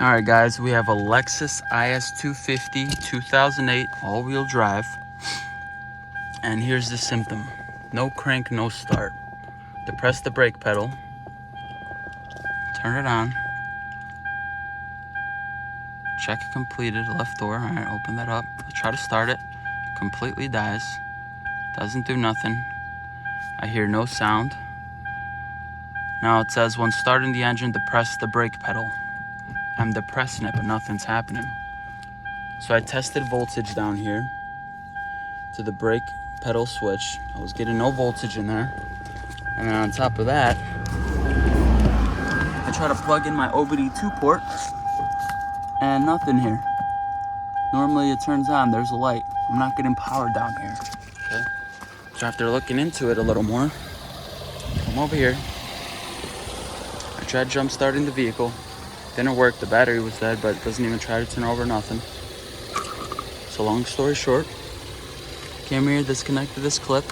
All right, guys, we have a Lexus IS250 2008 all-wheel drive. And here's the symptom. No crank, no start. Depress the brake pedal. Turn it on. Check completed, left door. All right, open that up. Try to start it. Completely dies. Doesn't do nothing. I hear no sound. Now it says when starting the engine, depress the brake pedal. I'm depressing it, but nothing's happening. So I tested voltage down here to the brake pedal switch. I was getting no voltage in there. And then on top of that, I try to plug in my OBD2 port and nothing here. Normally it turns on, there's a light. I'm not getting power down here, okay? So after looking into it a little more, come over here. I tried jump starting the vehicle. Didn't work, the battery was dead, but it doesn't even try to turn over nothing. So long story short, came here, disconnected this clip.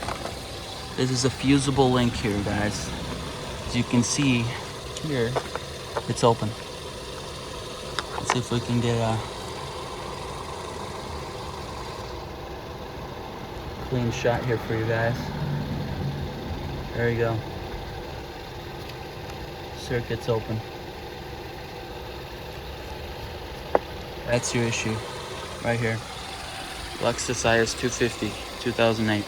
This is a fusible link here, guys. As you can see here, it's open. Let's see if we can get a clean shot here for you guys. There you go. Circuit's open. That's your issue, right here. Lexus IS250, 2008.